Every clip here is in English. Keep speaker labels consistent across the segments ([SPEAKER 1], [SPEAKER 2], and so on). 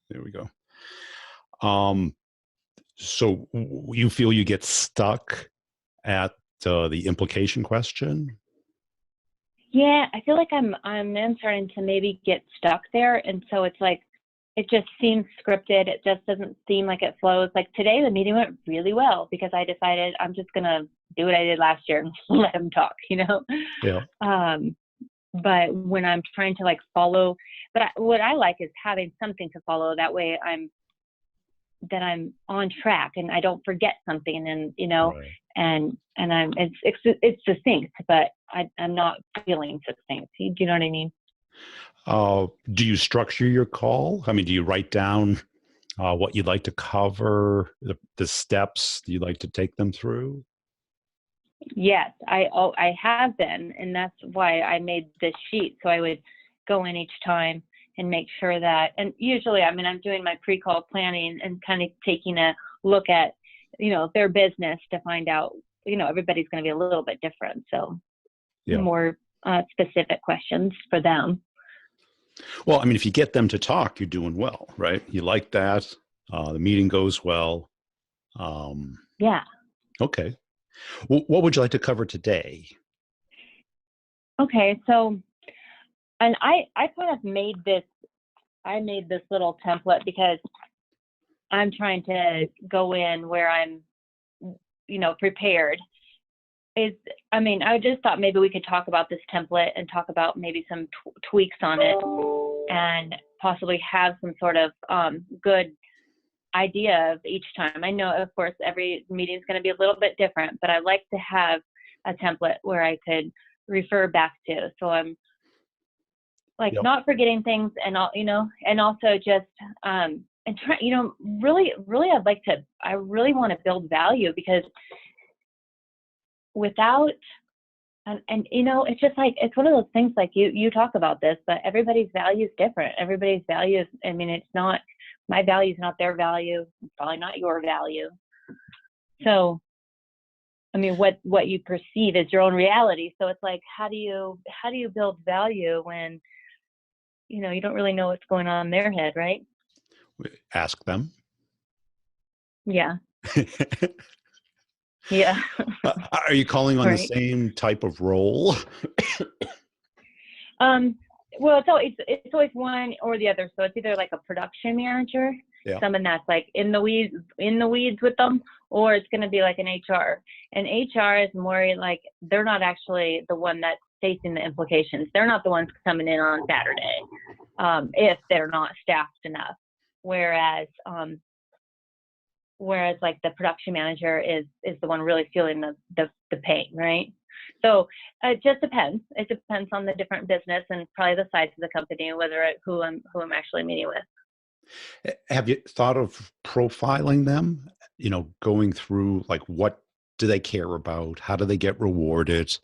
[SPEAKER 1] There we go. Um, so you feel you get stuck at the implication question?
[SPEAKER 2] Yeah, I feel like I'm then starting to maybe get stuck there, and so it's like it just seems scripted. It just doesn't seem like it flows. Like today, the meeting went really well because I decided I'm just gonna do what I did last year and let him talk, you know.
[SPEAKER 1] Yeah.
[SPEAKER 2] Um, but when I'm trying to like follow, what I like is having something to follow. That way, I'm on track and I don't forget something, and then
[SPEAKER 1] Right.
[SPEAKER 2] and it's succinct, but I'm not feeling succinct. Do you know what I mean?
[SPEAKER 1] Do you structure your call? I mean, do you write down what you'd like to cover, the steps you like to take them through?
[SPEAKER 2] Yes, I have been, and that's why I made this sheet. So I would go in each time and make sure that, and usually, I mean, I'm doing my pre-call planning and kind of taking a look at, their business to find out, everybody's going to be a little bit different. So
[SPEAKER 1] Yeah.
[SPEAKER 2] more specific questions for them.
[SPEAKER 1] Well, I mean, if you get them to talk, you're doing well, right? You like that. The meeting goes well. Um,
[SPEAKER 2] Yeah.
[SPEAKER 1] okay. Well, what would you like to cover today?
[SPEAKER 2] Okay. So, and I kind of I made this little template because I'm trying to go in where I'm, prepared. I mean, I just thought maybe we could talk about this template and talk about maybe some tweaks on it and possibly have some sort of good idea of each time. I know, of course, every meeting is going to be a little bit different, but I like to have a template where I could refer back to. So I'm like
[SPEAKER 1] Yep.
[SPEAKER 2] not forgetting things, and and also just and try, really, really, I really want to build value because without, and it's just like, it's one of those things, like you talk about this, but everybody's value is different. Everybody's value is, I mean, it's not, my value is not their value. It's probably not your value. So, I mean, what you perceive is your own reality. So it's like, how do you build value when, you don't really know what's going on in their head, right?
[SPEAKER 1] Ask them.
[SPEAKER 2] Yeah. Yeah.
[SPEAKER 1] Are you calling on the
[SPEAKER 2] Right.
[SPEAKER 1] same type of role?
[SPEAKER 2] Um, well, it's always one or the other. So it's either like a production manager,
[SPEAKER 1] Yeah.
[SPEAKER 2] someone that's like in the weeds with them, or it's going to be like an HR. And HR is more like they're not actually the one that's facing the implications. They're not the ones coming in on Saturday, if they're not staffed enough. Whereas like the production manager is the one really feeling the pain, right? So it just depends. It depends on the different business and probably the size of the company, who I'm actually meeting with.
[SPEAKER 1] Have you thought of profiling them? Going through like what do they care about? How do they get rewarded?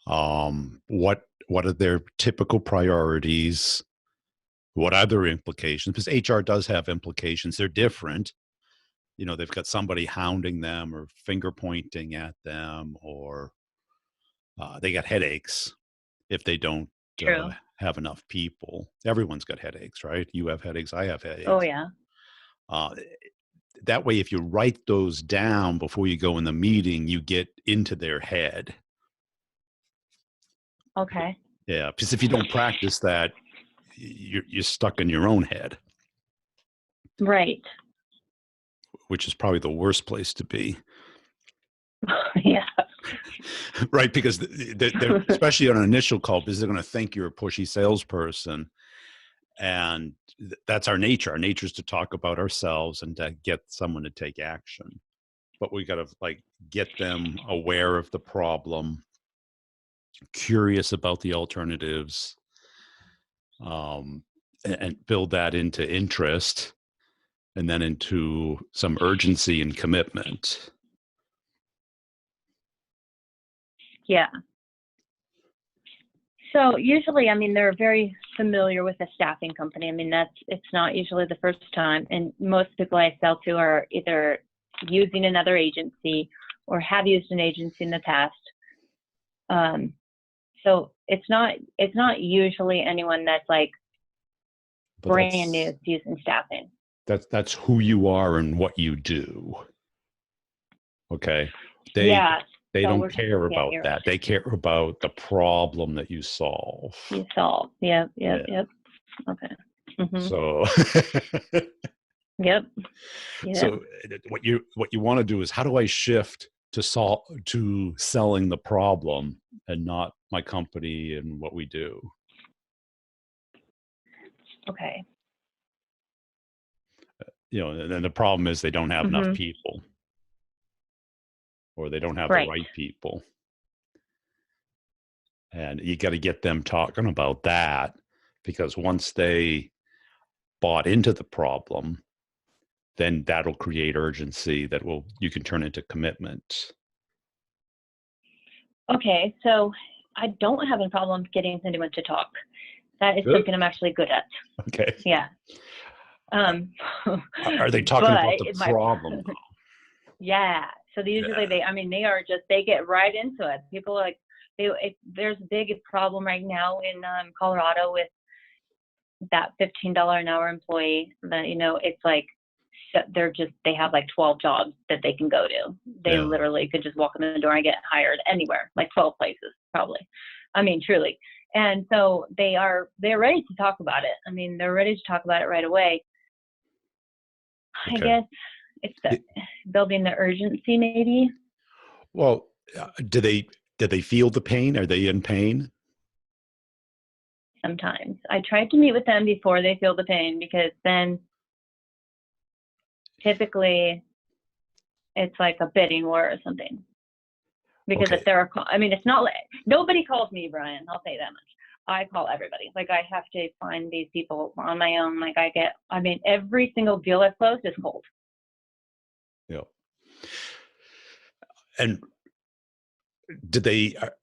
[SPEAKER 1] What are their typical priorities? What are their implications? Because HR does have implications. They're different. They've got somebody hounding them or finger pointing at them, or they got headaches if they don't
[SPEAKER 2] True.
[SPEAKER 1] have enough people. Everyone's got headaches, right? You have headaches. I have
[SPEAKER 2] Oh
[SPEAKER 1] headaches.
[SPEAKER 2] yeah.
[SPEAKER 1] Uh, that way, if you write those down before you go in the meeting, you get into their head.
[SPEAKER 2] Okay.
[SPEAKER 1] Yeah, because if you don't practice that, you're stuck in your own head,
[SPEAKER 2] Right.
[SPEAKER 1] which is probably the worst place to be.
[SPEAKER 2] Yeah.
[SPEAKER 1] Right, because they're especially on an initial call, because they're going to think you're a pushy salesperson, and that's our nature. Our nature is to talk about ourselves and to get someone to take action. But we got to like get them aware of the problem, curious about the alternatives, um, and build that into interest, and then into some urgency and commitment.
[SPEAKER 2] Yeah. So usually, I mean, they're very familiar with a staffing company. I mean, it's not usually the first time, and most people I sell to are either using another agency or have used an agency in the past. So it's not usually anyone that's like
[SPEAKER 1] but
[SPEAKER 2] brand new to using staffing.
[SPEAKER 1] that's who you are and what you do. Okay.
[SPEAKER 2] Yeah.
[SPEAKER 1] They
[SPEAKER 2] So
[SPEAKER 1] don't care about
[SPEAKER 2] you're
[SPEAKER 1] that. They care about the problem that you solve.
[SPEAKER 2] You solve. Yep.
[SPEAKER 1] Yeah.
[SPEAKER 2] Okay. Mm-hmm.
[SPEAKER 1] So
[SPEAKER 2] Yep.
[SPEAKER 1] so what you want to do is, how do I shift to selling the problem and not my company and what we do?
[SPEAKER 2] Okay.
[SPEAKER 1] And the problem is they don't have enough
[SPEAKER 2] Mm-hmm.
[SPEAKER 1] people, or they don't have
[SPEAKER 2] Right.
[SPEAKER 1] the right people. And you got to get them talking about that, because once they bought into the problem, then that'll create urgency that you can turn into commitment.
[SPEAKER 2] Okay. So I don't have any problem getting anyone to talk. That is
[SPEAKER 1] Good.
[SPEAKER 2] something I'm actually good at.
[SPEAKER 1] Okay.
[SPEAKER 2] Yeah.
[SPEAKER 1] Are they talking about the problem?
[SPEAKER 2] Yeah. So usually they get right into it. People are like, there's a big problem right now in Colorado with that $15 an hour employee that, it's like, they have like 12 jobs that they can go to. They literally could just walk in the door and get hired anywhere, like 12 places, probably. I mean, truly. And so they're ready to talk about it. I mean, they're ready to talk about it right away. Okay. I guess it's building the urgency, maybe.
[SPEAKER 1] Well, do they feel the pain? Are they in pain?
[SPEAKER 2] Sometimes I try to meet with them before they feel the pain, because then typically it's like a bidding war or something. Because if it's not like, nobody calls me, Brian, I'll say that much. I call everybody. Like, I have to find these people on my own. Like, every single deal I've closed is cold.
[SPEAKER 1] Yeah. And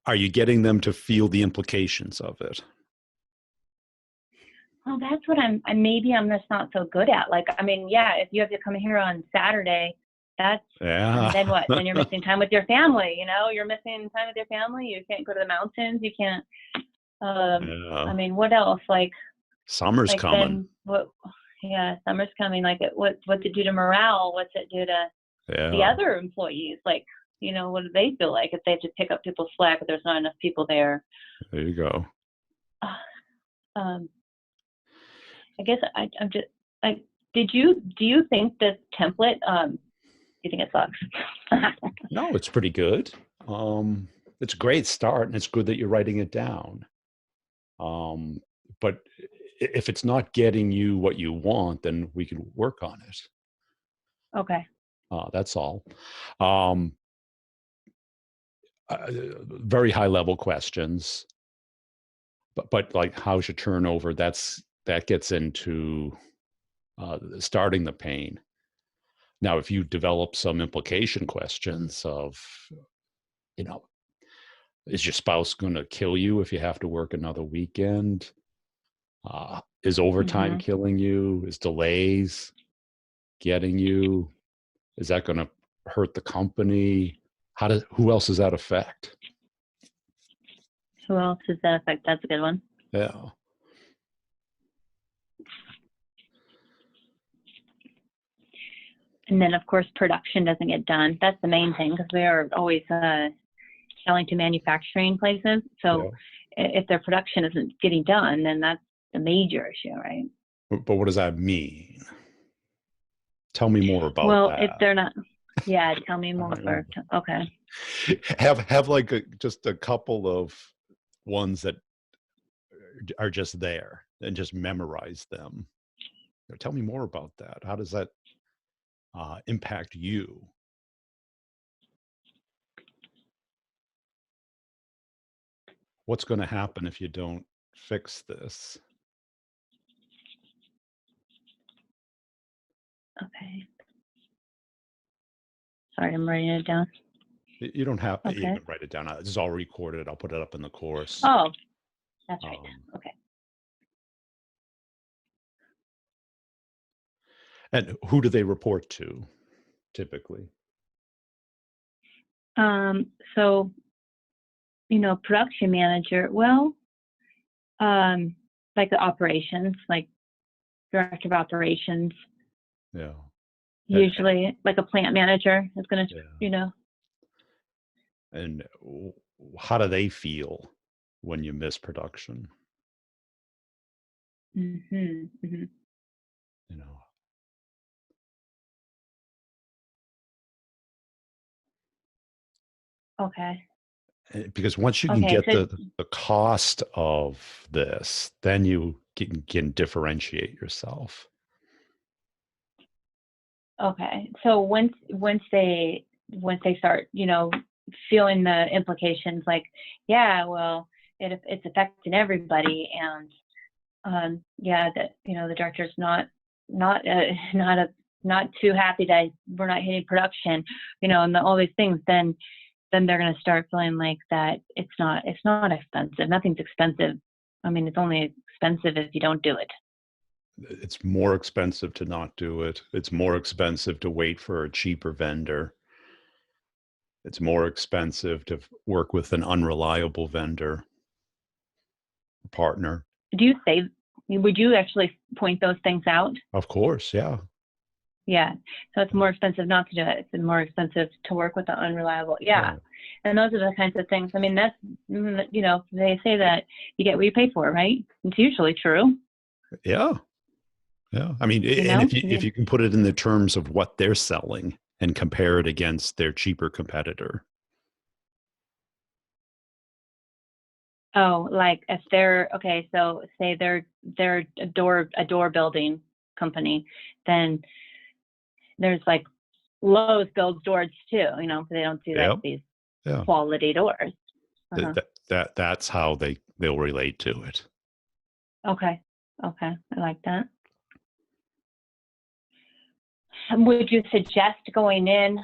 [SPEAKER 1] are you getting them to feel the implications of it?
[SPEAKER 2] Well, that's what I'm just not so good at. Like, if you have to come here on Saturday, then what? Then you're missing time with your family, you're missing time with your family. You can't go to the mountains. You can't, what else? Like,
[SPEAKER 1] summer's coming.
[SPEAKER 2] Summer's coming. Like, what's it do to morale? What's it do to the other employees? Like, what do they feel like if they have to pick up people's slack if there's not enough people there?
[SPEAKER 1] There you go.
[SPEAKER 2] I guess I'm just like, do you think this template, do you think it sucks?
[SPEAKER 1] No, it's pretty good. It's a great start, and it's good that you're writing it down. But if it's not getting you what you want, then we can work on it.
[SPEAKER 2] Okay.
[SPEAKER 1] That's all. Very high level questions, but like, how's your turnover? That gets into starting the pain. Now, if you develop some implication questions of, is your spouse going to kill you if you have to work another weekend? Is overtime killing you? Is delays getting you? Is that going to hurt the company? Who else does that affect?
[SPEAKER 2] Who else does that affect? That's a good one.
[SPEAKER 1] Yeah.
[SPEAKER 2] And then, of course, production doesn't get done. That's the main thing, because we are always selling to manufacturing places. So if their production isn't getting done, then that's a major issue, right?
[SPEAKER 1] But what does that mean? Tell me more about that.
[SPEAKER 2] Well, if they're not, tell me more. Okay.
[SPEAKER 1] Have like just a couple of ones that are just there, and just memorize them. Tell me more about that. How does that impact you? What's going to happen if you don't fix this?
[SPEAKER 2] Okay. Sorry, I'm writing it down.
[SPEAKER 1] You don't have to even write it down. This is all recorded. I'll put it up in the course.
[SPEAKER 2] Oh, that's right. Okay.
[SPEAKER 1] And who do they report to, typically?
[SPEAKER 2] So, production manager, like the operations, like director of operations.
[SPEAKER 1] Yeah.
[SPEAKER 2] Usually, like a plant manager is going to,
[SPEAKER 1] Yeah. And how do they feel when you miss production?
[SPEAKER 2] Mm-hmm, mm-hmm.
[SPEAKER 1] You know,
[SPEAKER 2] Okay.
[SPEAKER 1] because once you can
[SPEAKER 2] Okay.
[SPEAKER 1] get the cost of this, then you can differentiate yourself.
[SPEAKER 2] Okay. So once they start, feeling the implications, like, yeah, well, it's affecting everybody, and yeah, that the director's not not too happy that we're not hitting production, and all these things, then they're going to start feeling like that it's not expensive. Nothing's expensive. I mean, it's only expensive if you don't do it.
[SPEAKER 1] It's more expensive to not do it. It's more expensive to wait for a cheaper vendor. It's more expensive to work with an unreliable vendor partner.
[SPEAKER 2] Would you actually point those things out?
[SPEAKER 1] Of course, yeah.
[SPEAKER 2] Yeah. So it's more expensive not to do it. It's more expensive to work with the unreliable. Yeah.
[SPEAKER 1] Right.
[SPEAKER 2] And those are the kinds of things. I mean, that's, they say that you get what you pay for, right? It's usually true.
[SPEAKER 1] Yeah. Yeah. I mean, and if you can put it in the terms of what they're selling and compare it against their cheaper competitor.
[SPEAKER 2] Oh, like if they're okay, so say they're a door building company, then there's like Lowe's builds doors too, because they don't do like these quality doors. Uh-huh.
[SPEAKER 1] That's how they'll relate to it.
[SPEAKER 2] Okay. I like that. Would you suggest going in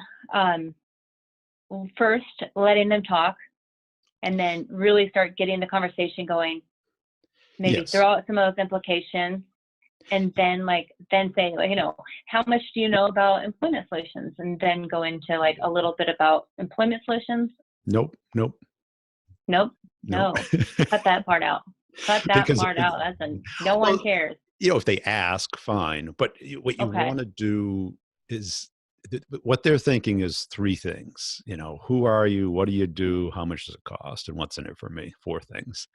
[SPEAKER 2] first, letting them talk, and then really start getting the conversation going? Maybe throw out some of those implications, and then say, how much do you know about employment solutions? And then go into like a little bit about employment solutions.
[SPEAKER 1] Nope.
[SPEAKER 2] No. Cut that part out. No one cares.
[SPEAKER 1] If they ask, fine. But what you want to do is, what they're thinking is three things. Who are you? What do you do? How much does it cost? And what's in it for me? Four things.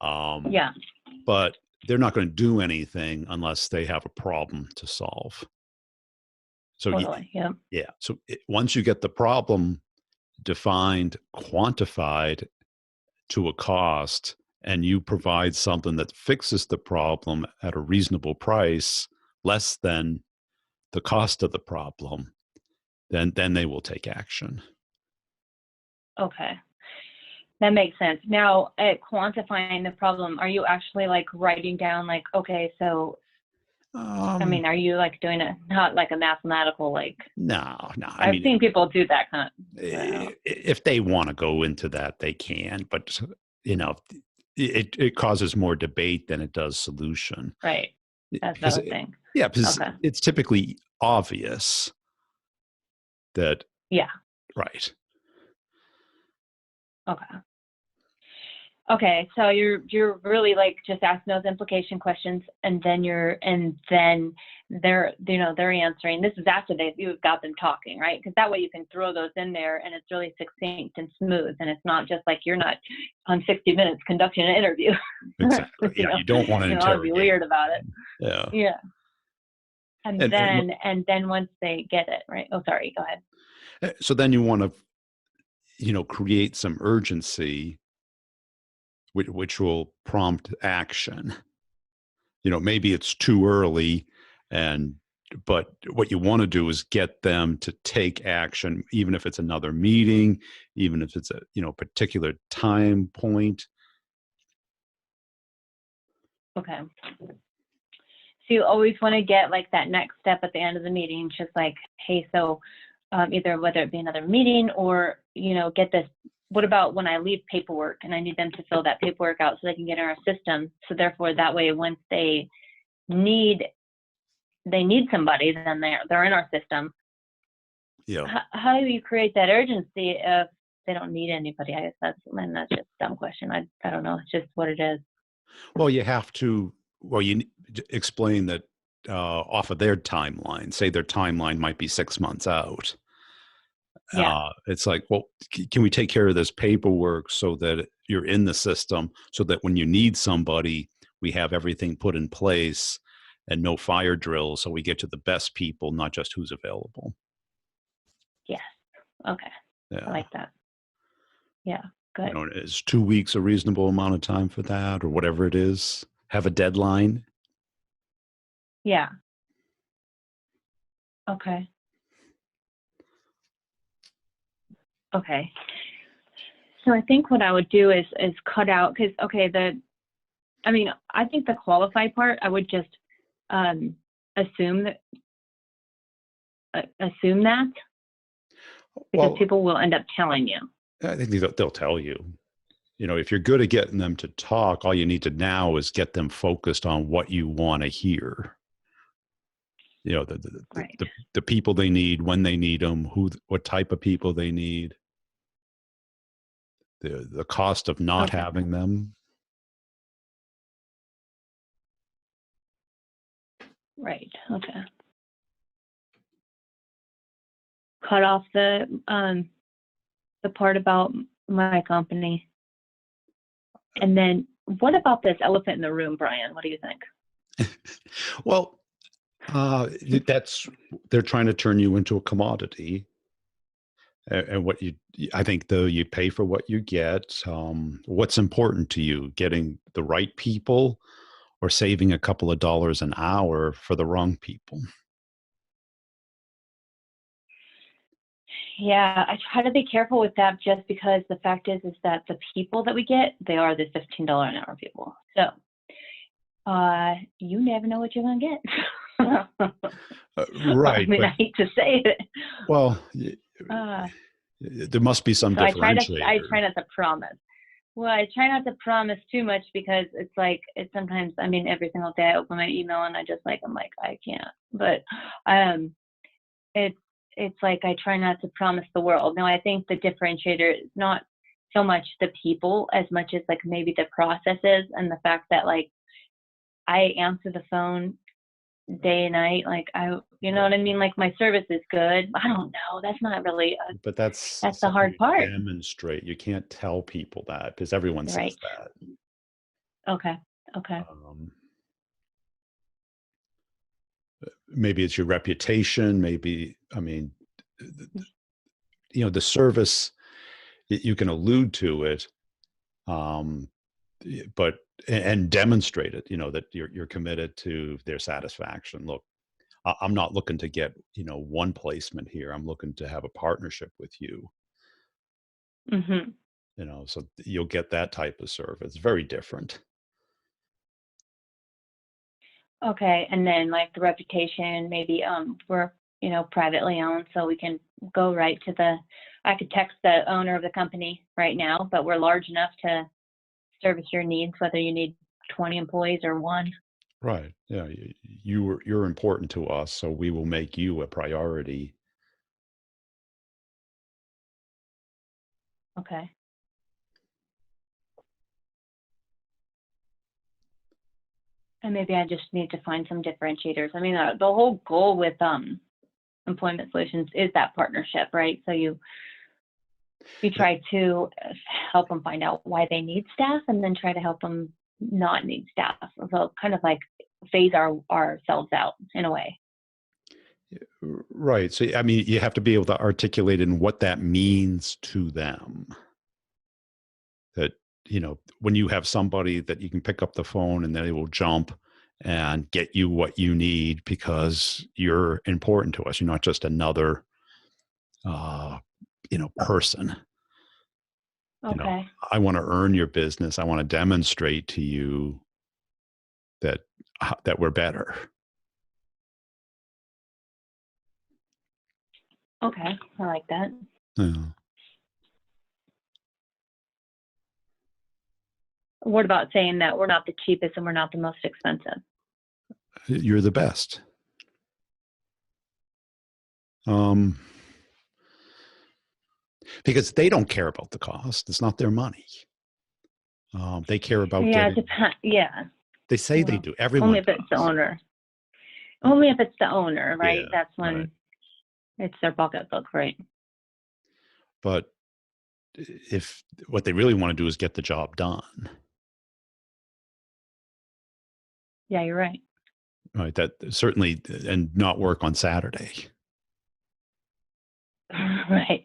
[SPEAKER 1] But they're not going to do anything unless they have a problem to solve. So So once you get the problem defined, quantified to a cost, and you provide something that fixes the problem at a reasonable price, less than the cost of the problem, then they will take action.
[SPEAKER 2] Okay. That makes sense. Now, at quantifying the problem, are you actually like writing down like, okay, so I mean, are you like doing it not like a mathematical
[SPEAKER 1] No.
[SPEAKER 2] I've seen people do that kind
[SPEAKER 1] of. If they want to go into that, they can, but it causes more debate than it does solution.
[SPEAKER 2] Right. That's the other thing.
[SPEAKER 1] Yeah, because it's typically obvious that.
[SPEAKER 2] Yeah.
[SPEAKER 1] Right.
[SPEAKER 2] Okay, so you're really like just asking those implication questions, and then they're answering. This is after you've got them talking, right? Because that way you can throw those in there, and it's really succinct and smooth, and it's not just like you're not on 60 Minutes conducting an interview.
[SPEAKER 1] Exactly. Yeah, you don't want to interrogate.
[SPEAKER 2] Be weird about it.
[SPEAKER 1] Yeah.
[SPEAKER 2] Yeah. And then once they get it, right? Oh, sorry. Go ahead.
[SPEAKER 1] So then you want to, create some urgency, which will prompt action. Maybe it's too early, but what you want to do is get them to take action, even if it's another meeting, even if it's a particular time point.
[SPEAKER 2] Okay. So you always want to get like that next step at the end of the meeting, just like, hey, so either whether it be another meeting or get this. What about when I leave paperwork and I need them to fill that paperwork out so they can get in our system? So therefore, that way, once they need somebody, then they're in our system.
[SPEAKER 1] Yeah.
[SPEAKER 2] How do you create that urgency if they don't need anybody? I guess that's just a dumb question. I don't know. It's just what it is.
[SPEAKER 1] Well, you have to well, explain that off of their timeline. Say their timeline might be 6 months out.
[SPEAKER 2] Yeah.
[SPEAKER 1] It's like, well, can we take care of this paperwork so that you're in the system, so that when you need somebody, we have everything put in place and no fire drills, so we get to the best people, not just who's available.
[SPEAKER 2] Yes. Okay. I
[SPEAKER 1] Yeah.
[SPEAKER 2] like that. Yeah. Good.
[SPEAKER 1] You know, is 2 weeks a reasonable amount of time for that, or whatever it is? Have a deadline.
[SPEAKER 2] Yeah. Okay. Okay. So I think what I would do is cut out, because I think the qualified part, I would just assume that because
[SPEAKER 1] Well,
[SPEAKER 2] people will end up telling you.
[SPEAKER 1] I think they'll tell you. You know, if you're good at getting them to talk, all you need to now is get them focused on what you want to hear. You know,
[SPEAKER 2] Right.
[SPEAKER 1] the people they need, when they need them, what type of people they need, the cost of not
[SPEAKER 2] Okay.
[SPEAKER 1] having them.
[SPEAKER 2] Right. Okay. Cut off the part about my company. And then what about this elephant in the room, Brian? What do you think?
[SPEAKER 1] Well, that's they're trying to turn you into a commodity. And I think though, you pay for what you get. What's important to you? Getting the right people, or saving a couple of dollars an hour for the wrong people?
[SPEAKER 2] Yeah, I try to be careful with that, just because the fact is that the people that we get, they are the $15 an hour people. So you never know what you're going to get.
[SPEAKER 1] Right.
[SPEAKER 2] I mean,
[SPEAKER 1] But,
[SPEAKER 2] I hate to say it.
[SPEAKER 1] well,
[SPEAKER 2] Uh,
[SPEAKER 1] there must be some
[SPEAKER 2] so I try
[SPEAKER 1] differentiator.
[SPEAKER 2] not to promise. Well, I try not to promise too much, because it's like, it's sometimes, I mean, every single day I open my email and I'm like, I can't. But it's like, I try not to promise the world. Now, I think the differentiator is not so much the people as much as like maybe the processes, and the fact that like I answer the phone day and night. Like you know what I mean? Like my service is good. I don't know. That's not really,
[SPEAKER 1] But that's
[SPEAKER 2] that's the
[SPEAKER 1] something
[SPEAKER 2] hard
[SPEAKER 1] you
[SPEAKER 2] part.
[SPEAKER 1] demonstrate. You can't tell people that, because everyone says
[SPEAKER 2] Right.
[SPEAKER 1] that.
[SPEAKER 2] Okay. Okay.
[SPEAKER 1] Maybe it's your reputation. Maybe, I mean, the service, you can allude to it, um, but and demonstrate it. That you're committed to their satisfaction. Look, I'm not looking to get one placement here. I'm looking to have a partnership with you.
[SPEAKER 2] Mm-hmm.
[SPEAKER 1] So you'll get that type of service. Very different.
[SPEAKER 2] Okay. And then like the reputation, maybe we're, privately owned, so we can go right to I could text the owner of the company right now, but we're large enough to service your needs, whether you need 20 employees or one.
[SPEAKER 1] Right. Yeah. You're important to us, so we will make you a priority.
[SPEAKER 2] Okay. And maybe I just need to find some differentiators. I mean, the whole goal with Employment Solutions is that partnership, right? So you try to help them find out why they need staff, and then try to help them not need staff. So kind of like phase ourselves out in a way.
[SPEAKER 1] Right. So, I mean, you have to be able to articulate in what that means to them. That, when you have somebody that you can pick up the phone and they will jump and get you what you need because you're important to us. You're not just another, person.
[SPEAKER 2] Okay.
[SPEAKER 1] I want to earn your business. I want to demonstrate to you that we're better.
[SPEAKER 2] Okay. I like that.
[SPEAKER 1] Yeah.
[SPEAKER 2] What about saying that we're not the cheapest and we're not the most expensive?
[SPEAKER 1] You're the best. Because they don't care about the cost. It's not their money. They care about
[SPEAKER 2] Yeah,
[SPEAKER 1] getting.
[SPEAKER 2] yeah.
[SPEAKER 1] They say they
[SPEAKER 2] Well,
[SPEAKER 1] do. Everyone
[SPEAKER 2] only if it's the
[SPEAKER 1] does.
[SPEAKER 2] owner. Only if it's the owner, right?
[SPEAKER 1] Yeah,
[SPEAKER 2] That's when
[SPEAKER 1] right.
[SPEAKER 2] it's their pocketbook, right?
[SPEAKER 1] But if what they really want to do is get the job done,
[SPEAKER 2] Yeah, you're right.
[SPEAKER 1] right? That certainly, and not work on Saturday.
[SPEAKER 2] Right.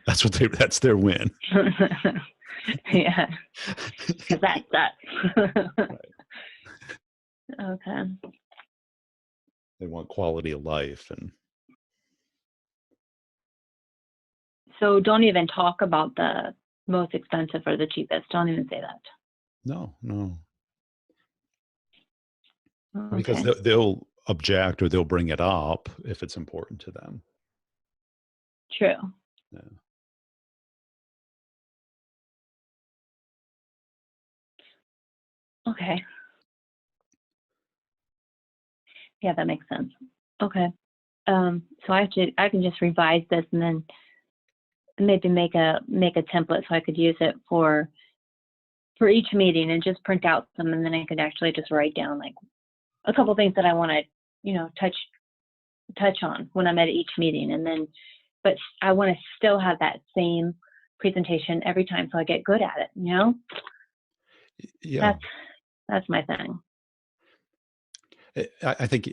[SPEAKER 1] That's their win.
[SPEAKER 2] Yeah, because that sucks.
[SPEAKER 1] Right.
[SPEAKER 2] Okay.
[SPEAKER 1] They want quality of life. And
[SPEAKER 2] So don't even talk about the most expensive or the cheapest. Don't even say that.
[SPEAKER 1] no, because
[SPEAKER 2] Okay.
[SPEAKER 1] they'll object or they'll bring it up if it's important to them.
[SPEAKER 2] True.
[SPEAKER 1] Yeah.
[SPEAKER 2] Okay. Yeah, that makes sense. Okay. So I can just revise this and then maybe make a template so I could use it for each meeting and just print out some, and then I could actually just write down like a couple things that I want to, touch on when I'm at each meeting, and then, but I want to still have that same presentation every time so I get good at it.
[SPEAKER 1] Yeah.
[SPEAKER 2] That's my thing.
[SPEAKER 1] I think,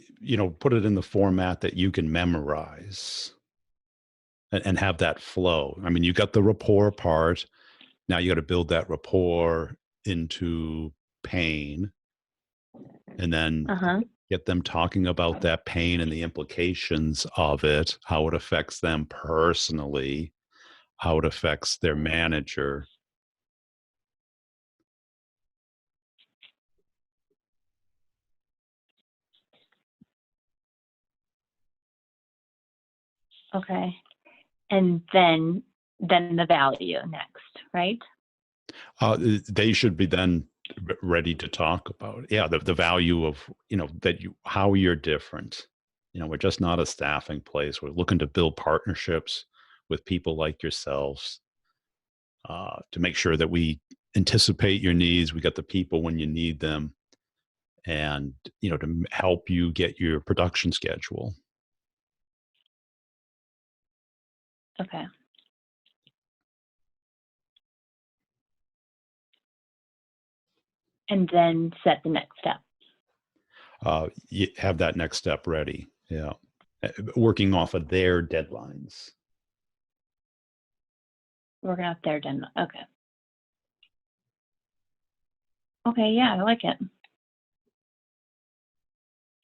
[SPEAKER 1] put it in the format that you can memorize and have that flow. I mean, you got the rapport part. Now you got to build that rapport into pain, and then
[SPEAKER 2] Uh-huh.
[SPEAKER 1] get them talking about that pain and the implications of it, how it affects them personally, how it affects their manager.
[SPEAKER 2] Okay. And then the value next, right?
[SPEAKER 1] They should be then ready to talk about it. Yeah, the value of, how you're different. We're just not a staffing place. We're looking to build partnerships with people like yourselves, to make sure that we anticipate your needs. We got the people when you need them, and to help you get your production schedule.
[SPEAKER 2] Okay. And then set the next step.
[SPEAKER 1] You have that next step ready. Yeah. Working off of their deadlines.
[SPEAKER 2] Working out there, done. Okay. Okay, yeah, I like it.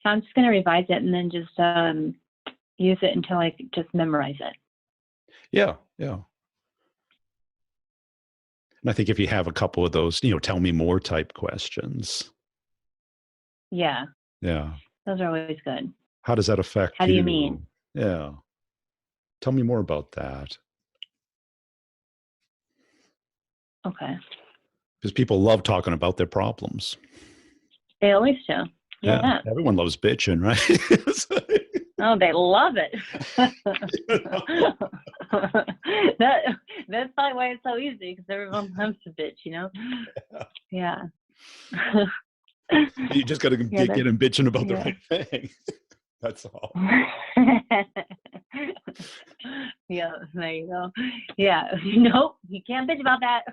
[SPEAKER 2] So I'm just going to revise it and then just use it until I just memorize it.
[SPEAKER 1] Yeah. Yeah. And I think if you have a couple of those, tell me more type questions.
[SPEAKER 2] Yeah,
[SPEAKER 1] Yeah.
[SPEAKER 2] those are always good.
[SPEAKER 1] How does that affect
[SPEAKER 2] How do you mean?
[SPEAKER 1] Yeah. Tell me more about that.
[SPEAKER 2] Okay.
[SPEAKER 1] Because people love talking about their problems.
[SPEAKER 2] They always do.
[SPEAKER 1] Yeah.
[SPEAKER 2] Yeah.
[SPEAKER 1] Everyone loves bitching, right?
[SPEAKER 2] Oh, they love it. That's probably why it's so easy, because everyone loves to bitch, Yeah.
[SPEAKER 1] You just got to
[SPEAKER 2] Yeah,
[SPEAKER 1] get them bitching about the
[SPEAKER 2] yeah.
[SPEAKER 1] right thing. That's all.
[SPEAKER 2] Yeah, there you go. Yeah. Nope, you can't bitch about that.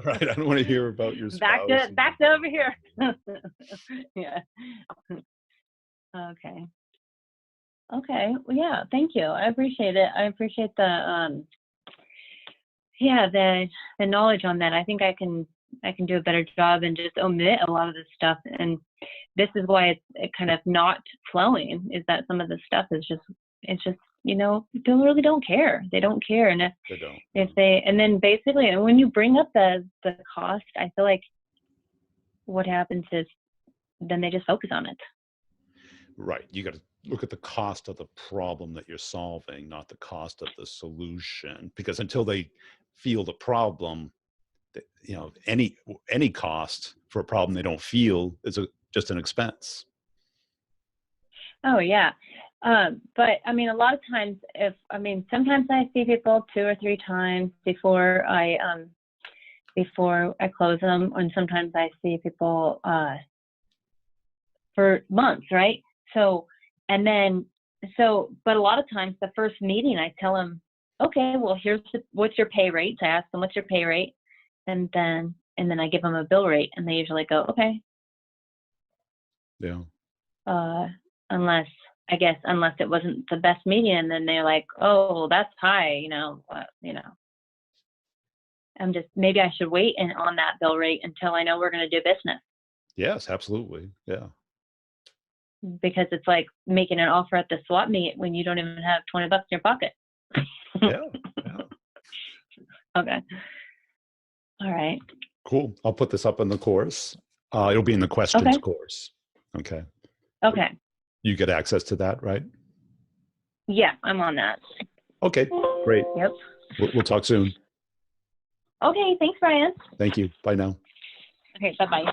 [SPEAKER 1] Right. I don't want to hear about your spouse.
[SPEAKER 2] Back to over here. Yeah. Okay. Okay. Well, yeah, thank you. I appreciate it. I appreciate the the knowledge on that. I think I can do a better job and just omit a lot of this stuff. And this is why it kind of not flowing, is that some of the stuff is just, people really don't care. They don't care. And
[SPEAKER 1] They don't.
[SPEAKER 2] and then basically, and when you bring up the cost, I feel like what happens is then they just focus on it.
[SPEAKER 1] Right. You got to look at the cost of the problem that you're solving, not the cost of the solution. Because until they feel the problem, any cost for a problem they don't feel is just an expense.
[SPEAKER 2] Oh yeah. But I mean, a lot of times sometimes I see people 2 or 3 times before I close them. And sometimes I see people, for months, right? So, and then, but a lot of times the first meeting, I tell them, okay, well, what's your pay rate? I ask them, what's your pay rate? And then I give them a bill rate, and they usually go, okay.
[SPEAKER 1] Yeah.
[SPEAKER 2] Unless it wasn't the best meeting, and then they're like, oh, well, that's high, maybe I should wait on that bill rate until I know we're going to do business.
[SPEAKER 1] Yes, absolutely. Yeah.
[SPEAKER 2] Because it's like making an offer at the swap meet when you don't even have $20 in your pocket.
[SPEAKER 1] Yeah.
[SPEAKER 2] Okay. All right.
[SPEAKER 1] Cool. I'll put this up in the course. It'll be in the questions course. Okay.
[SPEAKER 2] Okay.
[SPEAKER 1] You get access to that, right?
[SPEAKER 2] Yeah, I'm on that.
[SPEAKER 1] Okay, great.
[SPEAKER 2] Yep.
[SPEAKER 1] We'll talk soon.
[SPEAKER 2] Okay. Thanks, Brian.
[SPEAKER 1] Thank you. Bye now.
[SPEAKER 2] Okay. Bye-bye.